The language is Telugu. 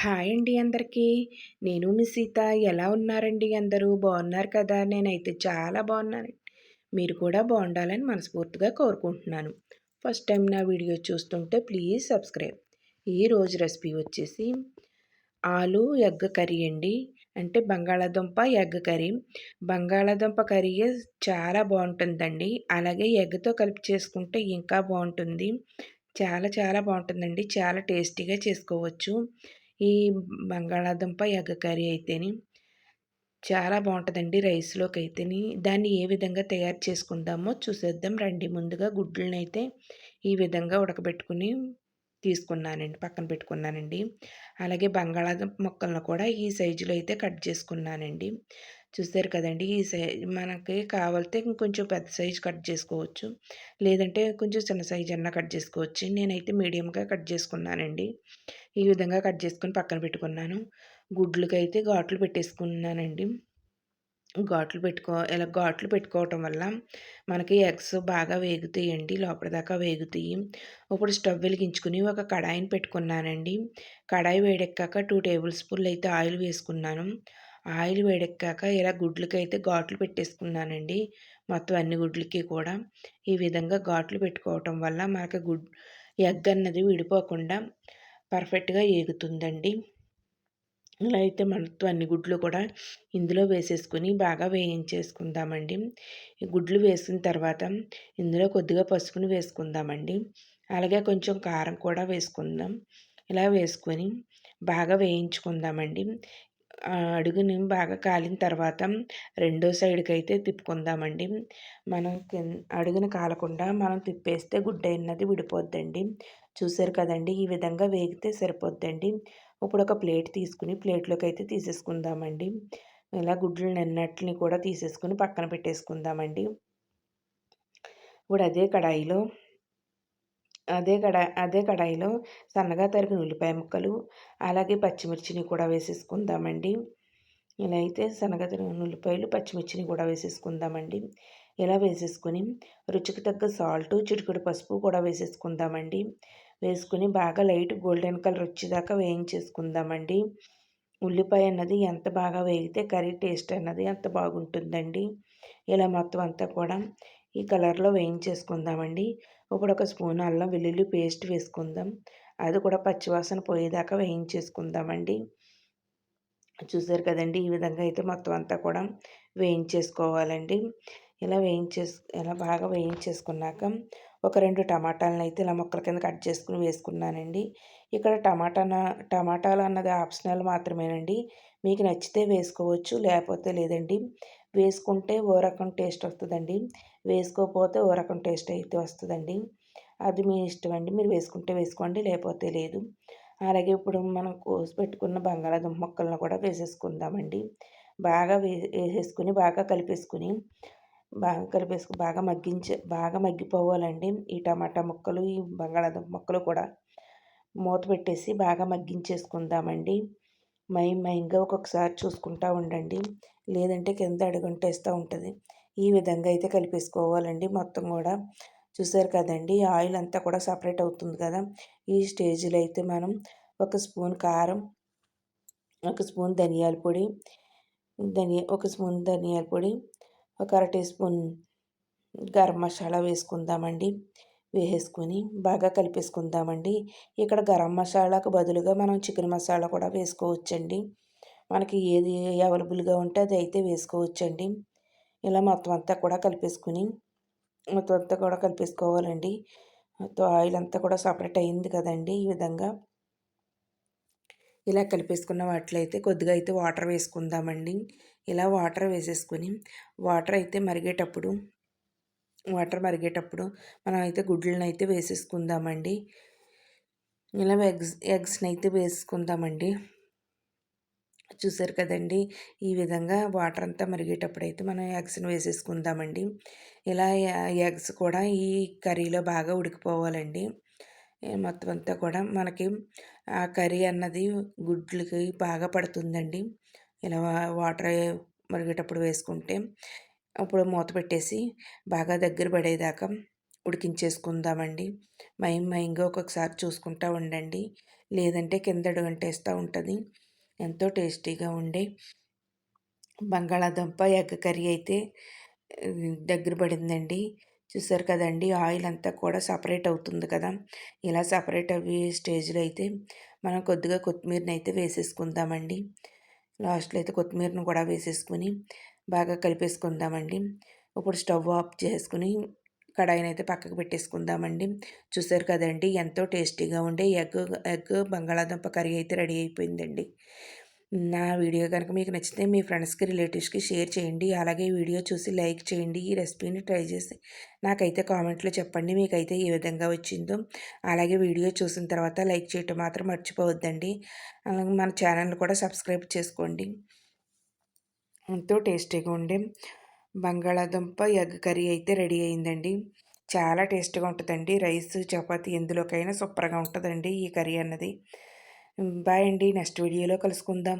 హాయ్ అండి అందరికీ. నేను మీ సీత. ఎలా ఉన్నారండి అందరూ? బాగున్నారు కదా? నేనైతే చాలా బాగున్నానండి. మీరు కూడా బాగుండాలని మనస్ఫూర్తిగా కోరుకుంటున్నాను. ఫస్ట్ టైం నా వీడియో చూస్తుంటే ప్లీజ్ సబ్స్క్రైబ్. ఈరోజు రెసిపీ వచ్చేసి ఆలు ఎగ్ కర్రీ అండి. అంటే బంగాళాదుంప ఎగ్ కర్రీ. బంగాళాదుంప కర్రీ చాలా బాగుంటుందండి. అలాగే ఎగ్తో కలిపి చేసుకుంటే ఇంకా బాగుంటుంది. చాలా చాలా బాగుంటుందండి. చాలా టేస్టీగా చేసుకోవచ్చు. ఈ బంగాళాదుంప ఎగ్ కర్రీ అయితేని చాలా బాగుంటుందండి రైస్‌లోకి అయితేని. దాన్ని ఏ విధంగా తయారు చేసుకుందామో చూసేద్దాం రండి. ముందుగా గుడ్లనైతే ఈ విధంగా ఉడకబెట్టుకొని తీసుకున్నానండి. పక్కన పెట్టుకున్నానండి. అలాగే బంగాళాదుంప ముక్కలను కూడా ఈ సైజులో అయితే కట్ చేసుకున్నానండి. చూసారు కదండీ! ఈ మనకి కావాలితే ఇంకొంచెం పెద్ద సైజు కట్ చేసుకోవచ్చు. లేదంటే కొంచెం చిన్న సైజు అన్నా కట్ చేసుకోవచ్చు. నేనైతే మీడియంగా కట్ చేసుకున్నానండి. ఈ విధంగా కట్ చేసుకొని పక్కన పెట్టుకున్నాను. గుడ్లకైతే ఘాట్లు పెట్టేసుకున్నానండి. ఇలా ఘాట్లు పెట్టుకోవటం వల్ల మనకి ఎగ్స్ బాగా వేగుతాయండి. లోపటిదాకా వేగుతాయి. ఇప్పుడు స్టవ్ వెలిగించుకొని ఒక కడాయిని పెట్టుకున్నానండి. కడాయి వేడెక్కాక 2 టేబుల్ స్పూన్లు అయితే ఆయిల్ వేసుకున్నాను. ఆయిల్ వేడెక్కాక ఇలా గుడ్లకైతే ఘాట్లు పెట్టేసుకున్నానండి. మొత్తం అన్ని గుడ్లకి కూడా ఈ విధంగా ఘాట్లు పెట్టుకోవటం వల్ల మనకి ఎగ్ అన్నది విడిపోకుండా పర్ఫెక్ట్‌గా ఏగుతుందండి. ఇలా అయితే మొత్తం అన్ని గుడ్లు కూడా ఇందులో వేసేసుకొని బాగా వేయించేసుకుందామండి. ఈ గుడ్లు వేసిన తర్వాత ఇందులో కొద్దిగా పసుపుని వేసుకుందామండి. అలాగే కొంచెం కారం కూడా వేసుకుందాం. ఇలా వేసుకొని బాగా వేయించుకుందామండి. అడుగుని బాగా కాలిన తర్వాత రెండో సైడ్కి అయితే తిప్పుకుందామండి. మనం అడుగున కాలకుండా మనం తిప్పేస్తే గుడ్డ అన్నది విడిపోద్దండి. చూసారు కదండి! ఈ విధంగా వేగితే సరిపోద్దండి. ఇప్పుడు ఒక ప్లేట్ తీసుకుని ప్లేట్లోకి అయితే తీసేసుకుందామండి. ఇలా గుడ్లనన్నిటిని కూడా తీసేసుకుని పక్కన పెట్టేసుకుందామండి. ఇప్పుడు అదే కడాయిలో సన్నగా తరిగిన ఉల్లిపాయ ముక్కలు, అలాగే పచ్చిమిర్చిని కూడా వేసేసుకుందామండి. ఇలా అయితే సన్నగా తరిగిన ఉల్లిపాయలు, పచ్చిమిర్చిని కూడా వేసేసుకుందామండి. ఇలా వేసేసుకొని రుచికి తగ్గ సాల్టు, చిటికెడు పసుపు కూడా వేసేసుకుందామండి. వేసుకుని బాగా లైట్ గోల్డెన్ కలర్ వచ్చేదాకా వేయించేసుకుందామండి. ఉల్లిపాయ అన్నది ఎంత బాగా వేగితే కర్రీ టేస్ట్ అన్నది అంత బాగుంటుందండి. ఇలా మొత్తం అంతా కూడా ఈ కలర్లో వేయించేసుకుందామండి. ఇప్పుడు ఒక స్పూన్ అల్లం వెల్లుల్లి పేస్ట్ వేసుకుందాం. అది కూడా పచ్చివాసన పోయేదాకా వేయించేసుకుందామండి. చూసారు కదండి! ఈ విధంగా అయితే మొత్తం అంతా కూడా వేయించేసుకోవాలండి. ఇలా బాగా వేయించేసుకున్నాక ఒక 2 టమాటాలను అయితే ఇలా ముక్కల కింద కట్ చేసుకుని వేసుకున్నానండి. ఇక్కడ టమాటాలు అన్నది ఆప్షనల్ మాత్రమేనండి. మీకు నచ్చితే వేసుకోవచ్చు, లేకపోతే లేదండి. వేసుకుంటే ఓ రకం టేస్ట్ వస్తుందండి. వేసుకోకపోతే ఓ రకం టేస్ట్ అయితే వస్తుందండి. అది మీ ఇష్టం అండి. మీరు వేసుకుంటే వేసుకోండి, లేకపోతే లేదు. అలాగే ఇప్పుడు మనం కోసి పెట్టుకున్న బంగాళాదుంప ముక్కలను కూడా వేసేసుకుందామండి. బాగా వేసేసుకుని బాగా కలిపేసుకుని బాగా మగ్గిపోవాలండి. ఈ టమాటా ముక్కలు, ఈ బంగాళాదుంప ముక్కలు కూడా మూత పెట్టేసి బాగా మగ్గించేసుకుందామండి. మైన్గా ఒక్కొక్కసారి చూసుకుంటూ ఉండండి. లేదంటే కింద అడుగంటేస్తూ ఉంటుంది. ఈ విధంగా అయితే కలిపేసుకోవాలండి మొత్తం కూడా. చూసారు కదండి! ఆయిల్ అంతా కూడా సపరేట్ అవుతుంది కదా! ఈ స్టేజ్లో అయితే మనం ఒక స్పూన్ కారం, ఒక స్పూన్ ధనియాల పొడి, ఒక అర టీ స్పూన్ గరం మసాలా వేసుకుందామండి. వేసుకొని బాగా కలిపేసుకుందామండి. ఇక్కడ గరం మసాలాకు బదులుగా మనం చికెన్ మసాలా కూడా వేసుకోవచ్చండి. మనకి ఏది అవైలబుల్గా ఉంటే అది అయితే వేసుకోవచ్చండి. ఇలా మొత్తం అంతా కూడా కలిపేసుకోవాలండి. మొత్తం ఆయిల్ అంతా కూడా సపరేట్ అయింది కదండి! ఈ విధంగా ఇలా కలిపేసుకున్న వాటిలో అయితే కొద్దిగా అయితే వాటర్ వేసుకుందామండి. ఇలా వాటర్ వేసేసుకొని వాటర్ మరిగేటప్పుడు మనం అయితే గుడ్లను అయితే వేసేసుకుందామండి. ఇలా ఎగ్స్ని అయితే వేసుకుందామండి. చూసారు కదండి! ఈ విధంగా వాటర్ అంతా మరిగేటప్పుడు అయితే మనం ఎగ్స్ని వేసేసుకుందామండి. ఇలా ఎగ్స్ కూడా ఈ కర్రీలో బాగా ఉడికిపోవాలండి. మొత్తం అంతా కూడా మనకి ఆ కర్రీ అన్నది గుడ్లకి బాగా పడుతుందండి. ఇలా వాటర్ మరిగేటప్పుడు వేసుకుంటే అప్పుడు మూత పెట్టేసి బాగా దగ్గర పడేదాకా ఉడికించేసుకుందామండి. మైన్గా ఒక్కొక్కసారి చూసుకుంటూ ఉండండి. లేదంటే కింద అడుగంటేస్తూ ఉంటుంది. ఎంతో టేస్టీగా ఉండే బంగాళాదుంప ఎగ్ కర్రీ అయితే దగ్గర పడిందండి. చూసారు కదండీ! ఆయిల్ అంతా కూడా సపరేట్ అవుతుంది కదా! ఇలా సపరేట్ అవ్వే స్టేజ్‌లో అయితే మనం కొద్దిగా కొత్తిమీరనైతే వేసేసుకుందామండి. లాస్ట్‌లో అయితే కొత్తిమీరను కూడా వేసేసుకొని బాగా కలిపేసుకుందామండి. ఇప్పుడు స్టవ్ ఆఫ్ చేసుకొని కడాయినైతే పక్కకు పెట్టేసుకుందామండి. చూసారు కదండీ! ఎంతో టేస్టీగా ఉండే ఎగ్ బంగాళాదుంప కర్రీ అయితే రెడీ అయిపోయిందండి. నా వీడియో గనుక మీకు నచ్చితే మీ ఫ్రెండ్స్‌కి, రిలేటివ్స్‌కి షేర్ చేయండి. అలాగే ఈ వీడియో చూసి లైక్ చేయండి. ఈ రెసిపీని ట్రై చేసి నాకైతే కామెంట్‌లో చెప్పండి మీకైతే ఏ విధంగా వచ్చిందో. అలాగే వీడియో చూసిన తర్వాత లైక్ చేయటం మాత్రం మర్చిపోవద్దండి. అలాగే మన ఛానల్‌ని కూడా సబ్స్క్రైబ్ చేసుకోండి. ఎంతో టేస్టీగా ఉండే బంగాళాదుంప ఎగ్ కర్రీ అయితే రెడీ అయిందండి. చాలా టేస్ట్‌గా ఉంటదండి. రైస్, చపాతీ ఎందులోకైనా సూపర్‌గా ఉంటదండి ఈ కర్రీ అన్నది. బాయ్ అండి. నెక్స్ట్ వీడియోలో కలుసుకుందాం.